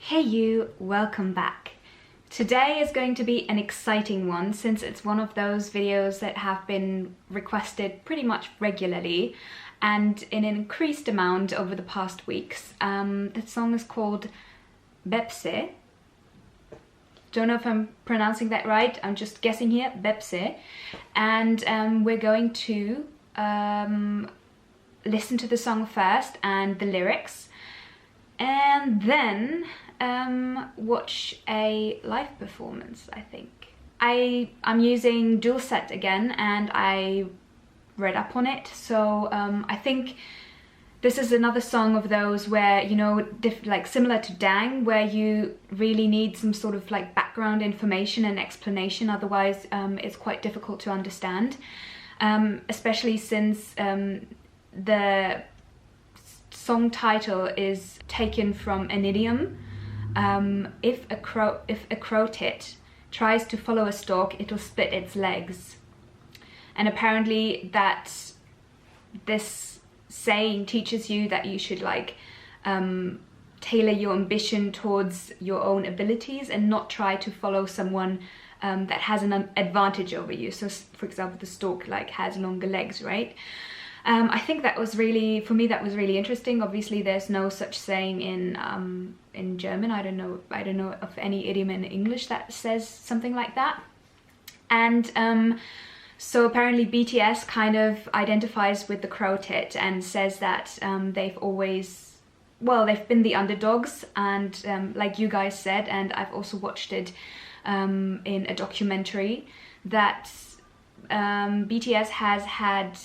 Hey you, welcome back. Today is going to be an exciting one since it's one of those videos that have been requested pretty much regularly and in an increased amount over the past weeks. The song is called Baepsae. Don't know if I'm pronouncing that right, I'm just guessing here, Baepsae. And we're going to listen to the song first and the lyrics, and then watch a live performance, I think. I'm using dual set again, and I read up on it, so I think this is another song of those where, you know, like similar to Dang, where you really need some sort of like background information and explanation, otherwise it's quite difficult to understand, especially since the song title is taken from an idiom. If a crow tit tries to follow a stork, it'll split its legs. And apparently that this saying teaches you that you should like tailor your ambition towards your own abilities and not try to follow someone that has an advantage over you. So for example, the stork like has longer legs, right? I think that was really, for me, that was really interesting. Obviously, there's no such saying in German. I don't know of any idiom in English that says something like that. And so apparently BTS kind of identifies with the crow tit and says that they've always, well, they've been the underdogs, and like you guys said, and I've also watched it in a documentary, that BTS has had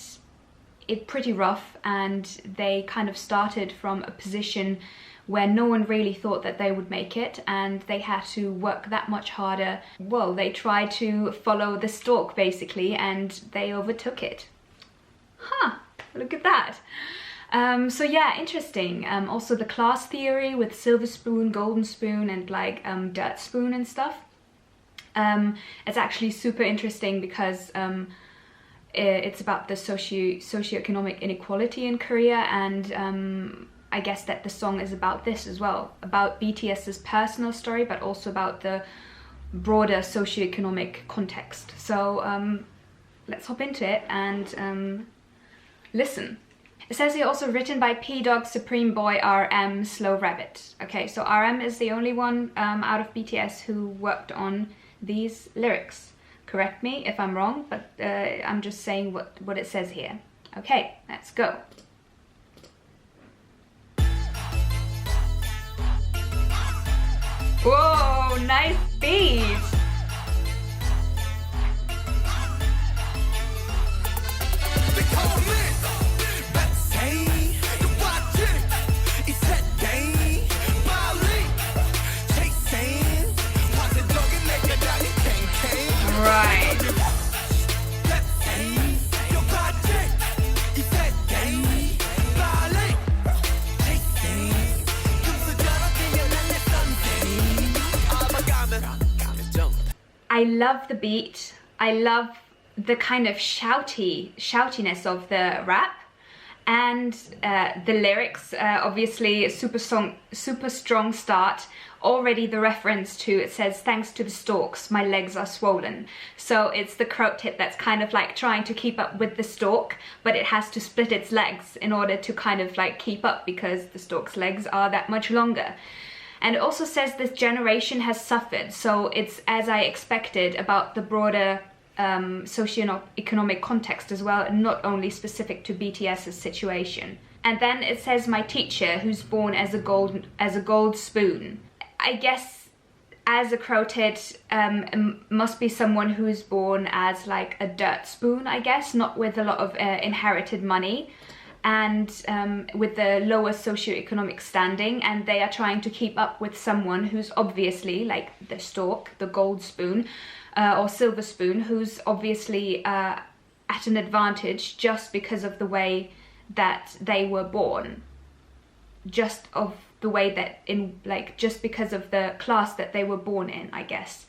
it pretty rough, and they kind of started from a position where no one really thought that they would make it, and they had to work that much harder. Well, they tried to follow the stork basically, and they overtook it. Huh, look at that. So yeah, interesting. Also the class theory with silver spoon, golden spoon, and like dirt spoon and stuff. It's actually super interesting because it's about the socioeconomic inequality in Korea, and I guess that the song is about this as well, about BTS's personal story, but also about the broader socioeconomic context. So let's hop into it and listen. It says here also written by P-Dog, Supreme Boy, RM, Slow Rabbit. Okay, so RM is the only one out of BTS who worked on these lyrics. Correct me if I'm wrong, but I'm just saying what it says here. Okay, let's go. Whoa, nice beat! Right. I love the beat. I love the kind of shoutiness of the rap, and the lyrics. Obviously, a super strong start. Already the reference to, it says, thanks to the storks, my legs are swollen. So it's the crow tit that's kind of like trying to keep up with the stork, but it has to split its legs in order to kind of like keep up, because the stork's legs are that much longer. And it also says this generation has suffered. So it's, as I expected, about the broader socio-economic context as well, and not only specific to BTS's situation. And then it says my teacher, who's born as a gold spoon. I guess as a crow tit must be someone who's born as like a dirt spoon, I guess, not with a lot of inherited money, and with the lower socioeconomic standing, and they are trying to keep up with someone who's obviously like the stork, the gold spoon or silver spoon, who's obviously at an advantage just because of the way that they were born, just of the way that just because of the class that they were born in, I guess.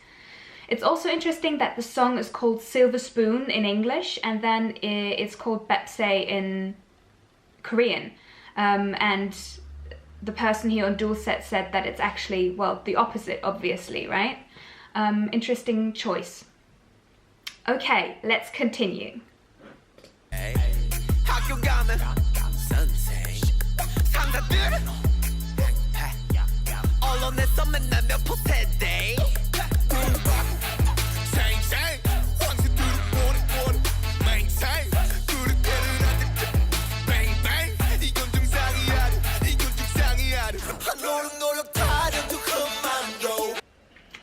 It's also interesting that the song is called Silver Spoon in English, and then it's called Baepsae in Korean. And the person here on Dulcet said that it's actually, well, the opposite, obviously, right? Interesting choice. Okay, let's continue.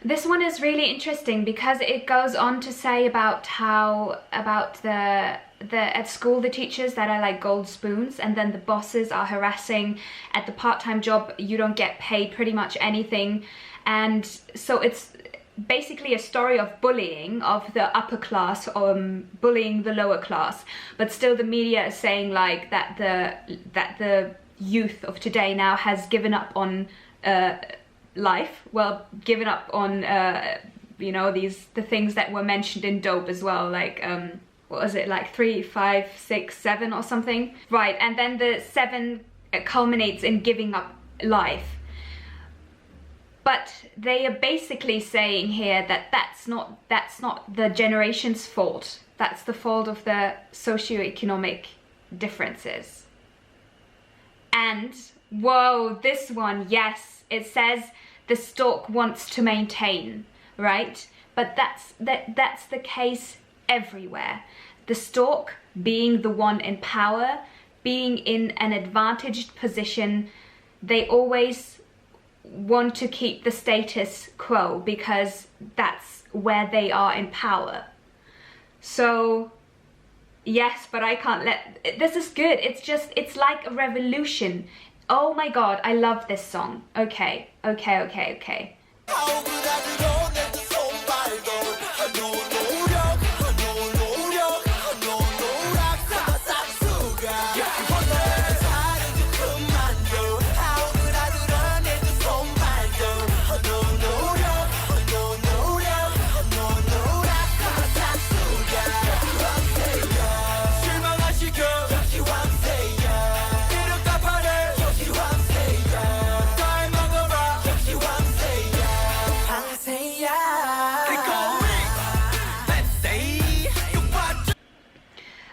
This one is really interesting because it goes on to say about how, at school, the teachers that are like gold spoons, and then the bosses are harassing. At the part-time job, you don't get paid pretty much anything. And so it's basically a story of bullying of the upper class, bullying the lower class. But still the media is saying like that the youth of today now has given up on life, well, given up on you know, the things that were mentioned in Dope as well, like what was it, like 3, 5, 6, 7 or something, right? And then the 7 culminates in giving up life. But they are basically saying here that that's not the generation's fault. That's the fault of the socioeconomic differences. And whoa, this one, yes, it says the stork wants to maintain, right? But that's the case everywhere. The stork, being the one in power, being in an advantaged position, they always want to keep the status quo because that's where they are in power. So yes, but I can't let, this is good. It's like a revolution. Oh my god, I love this song. Okay.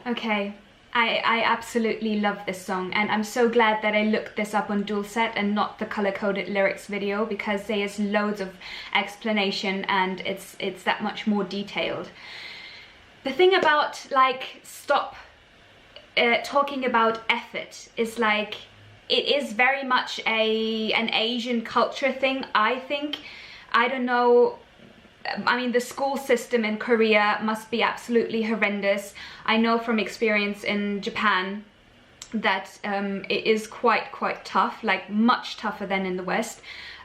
Okay, I absolutely love this song, and I'm so glad that I looked this up on Dulcet and not the color-coded lyrics video, because there's loads of explanation and it's that much more detailed. The thing about, like, stop talking about effort is, like, it is very much an Asian culture thing, I think. I don't know. I mean, the school system in Korea must be absolutely horrendous. I know from experience in Japan that it is quite tough, like much tougher than in the West.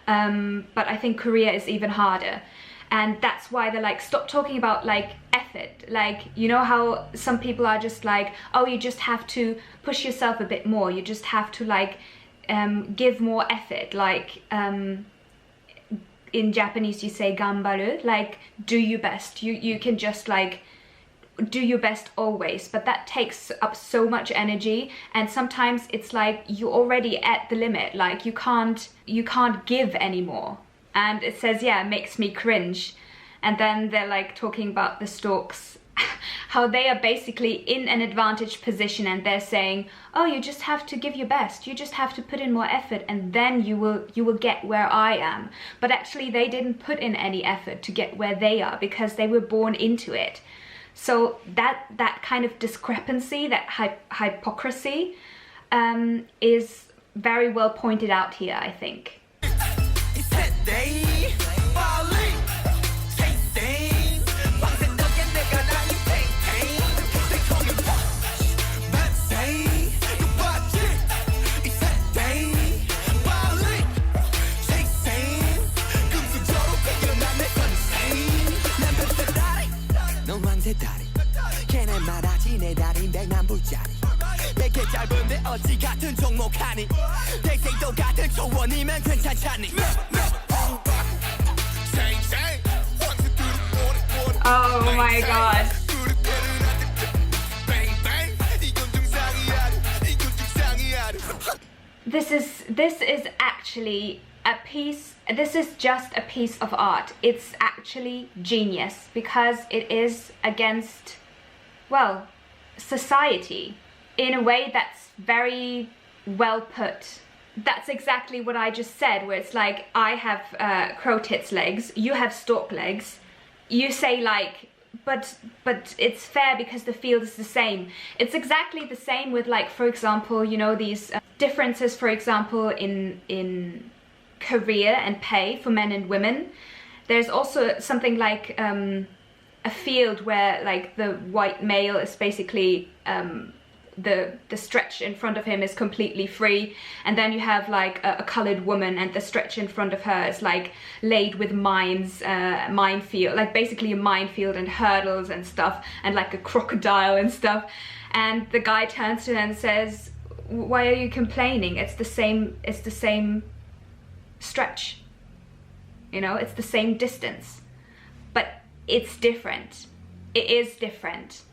But I think Korea is even harder. And that's why they're like, stop talking about like effort. Like, you know how some people are just like, oh, you just have to push yourself a bit more. You just have to like give more effort. Like, in Japanese you say ganbaru, like do your best. You can just like do your best always, but that takes up so much energy, and sometimes it's like you're already at the limit, like you can't give anymore. And it says, yeah, it makes me cringe. And then they're like talking about the storks, how they are basically in an advantaged position, and they're saying, oh, you just have to give your best, you just have to put in more effort, and then you will get where I am. But actually they didn't put in any effort to get where they are, because they were born into it. So that kind of discrepancy, that hypocrisy is very well pointed out here, I think. Oh my god. this is actually a piece, this is just a piece of art. It's actually genius because it is against, well, society in a way that's very well put. That's exactly what I just said, where it's like, I have crow tits legs, you have stork legs. You say like, but it's fair because the field is the same. It's exactly the same with, like, for example, you know, these differences, for example, in career and pay for men and women. There's also something like a field where, like, the white male is basically the stretch in front of him is completely free, and then you have like a colored woman and the stretch in front of her is like laid with mines, minefield, like basically a minefield and hurdles and stuff, and like a crocodile and stuff. And the guy turns to her and says, why are you complaining? It's the same stretch, you know, it's the same distance, but it's different. It is different.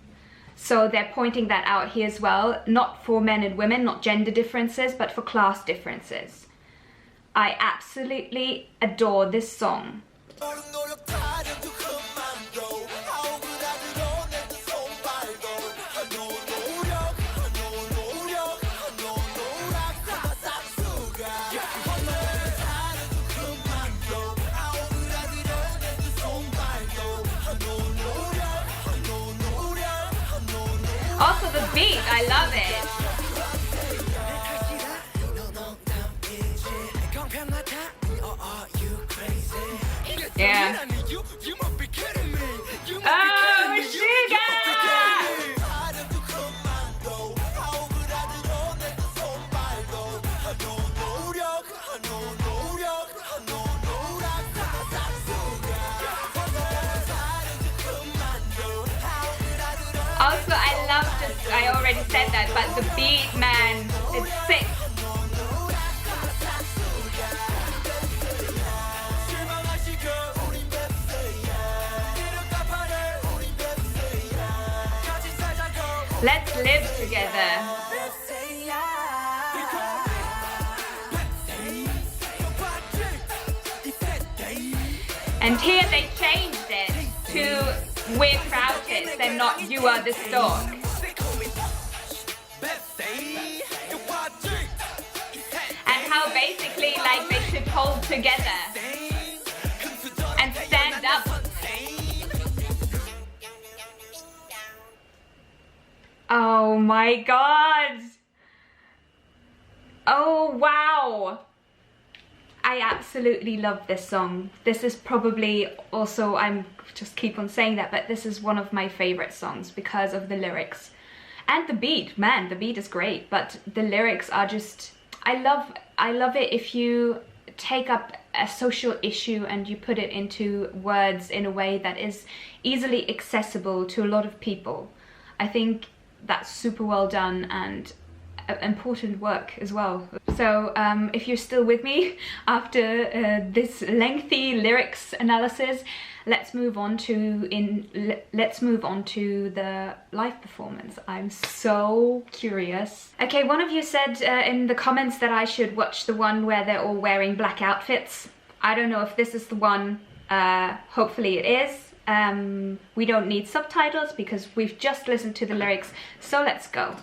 So they're pointing that out here as well, not for men and women, not gender differences, but for class differences. I absolutely adore this song. Also the beat, I love it. Yeah. Oh, sugar! Also, I love just, I already said that, but the beat, man, it's sick. Let's live together. And here they changed it to we're crowd tits and not you are the stork. And how basically like they should hold together and stand up. Oh my god! Oh wow! I absolutely love this song. This is probably also, I'm just keep on saying that, but this is one of my favorite songs because of the lyrics. And the beat, man, the beat is great, but the lyrics are just, I love it if you take up a social issue and you put it into words in a way that is easily accessible to a lot of people. I think that's super well done and important work as well. So if you're still with me after this lengthy lyrics analysis, let's move on to the live performance. I'm so curious. Okay, one of you said in the comments that I should watch the one where they're all wearing black outfits. I don't know if this is the one. Hopefully it is. We don't need subtitles because we've just listened to the lyrics, so let's go.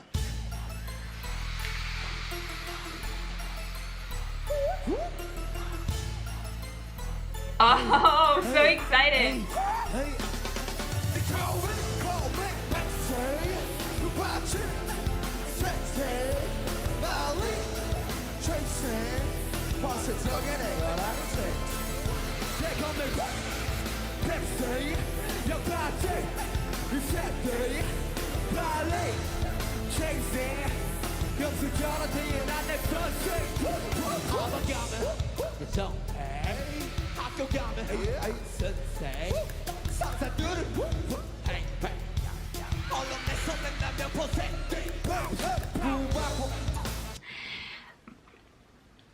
Oh, so excited!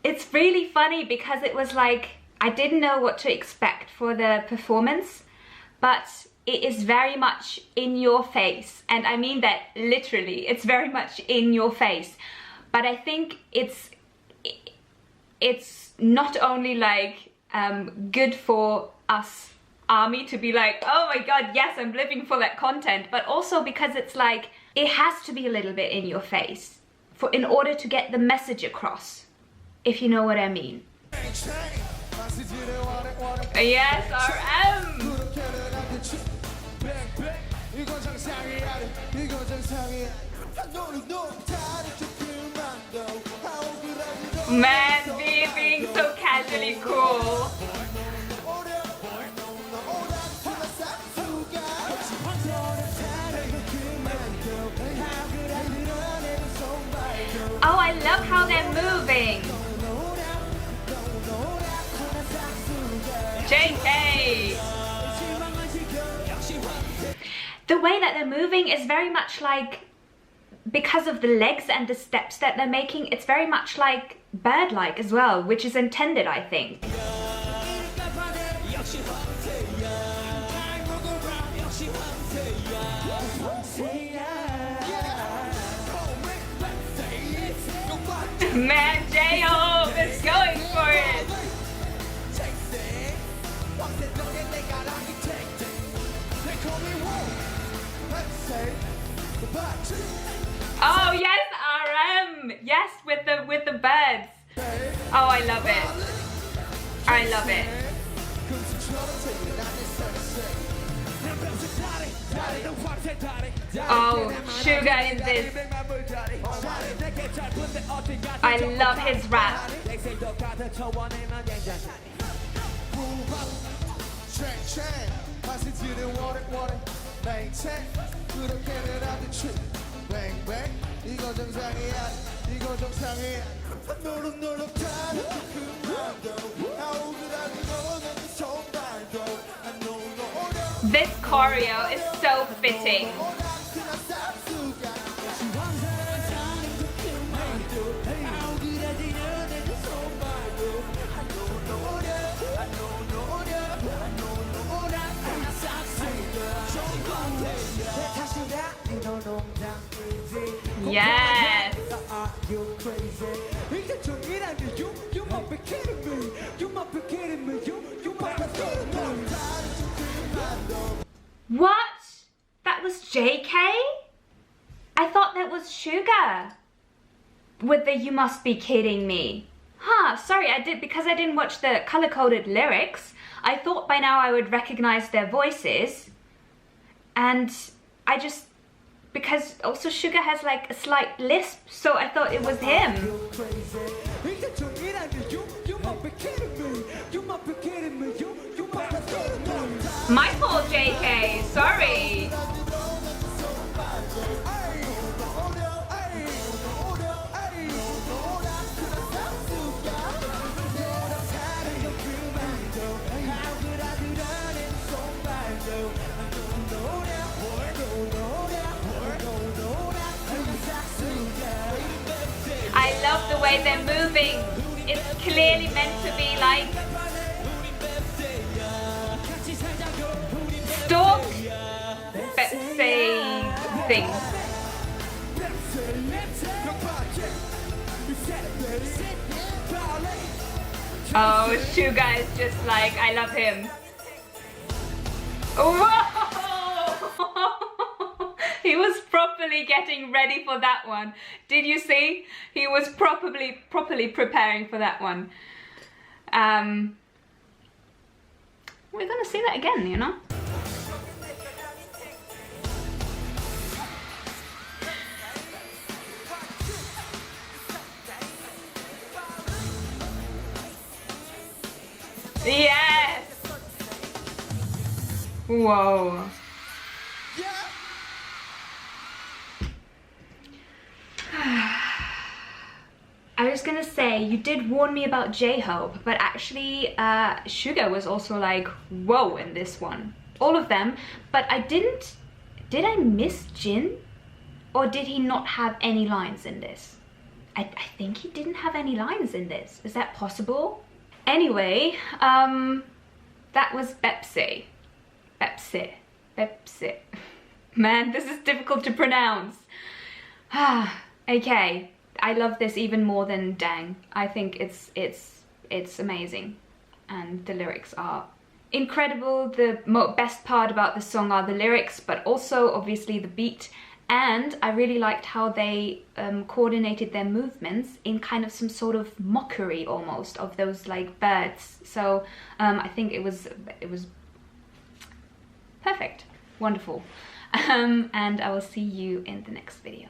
It's really funny because it was like, I didn't know what to expect for the performance, but it is very much in your face, and I mean that literally. It's very much in your face, but I think it's it's not only like good for us ARMY to be like, oh my god, yes, I'm living for that content, but also because it's like, it has to be a little bit in your face in order to get the message across, if you know what I mean. Yes, RM! Man, being so casually cool. Oh, I love how they're moving. JK! The way that they're moving is very much like, because of the legs and the steps that they're making, it's very much like bird-like as well, which is intended, I think. Man, J-Hope is going for it! Oh yes, RM! Yes, with the birds. Oh, I love it. I love it. Oh, Sugar in this. I love his rap. This choreo is so fitting. Yes. What? That was JK? I thought that was Sugar. With the "you must be kidding me." Huh, sorry, because I didn't watch the color-coded lyrics. I thought by now I would recognize their voices. And I just, because also Sugar has like a slight lisp, so I thought it was him. My fault, JK, sorry. I love the way they're moving. It's clearly meant to be like stalk Baepsae thing. Oh, Suga is just like, I love him. Whoa! He was properly getting ready for that one. Did you see? He was properly preparing for that one. We're gonna see that again, you know? Yes! Whoa. I was gonna say, you did warn me about J-Hope, but actually Suga was also like, whoa, in this one. All of them, but I didn't... Did I miss Jin? Or did he not have any lines in this? I think he didn't have any lines in this. Is that possible? Anyway, that was Baepsae. Baepsae. Man, this is difficult to pronounce. Okay, I love this even more than Dang. I think it's amazing, and the lyrics are incredible. The best part about the song are the lyrics, but also obviously the beat. And I really liked how they coordinated their movements in kind of some sort of mockery almost of those like birds. So I think it was perfect, wonderful. And I will see you in the next video.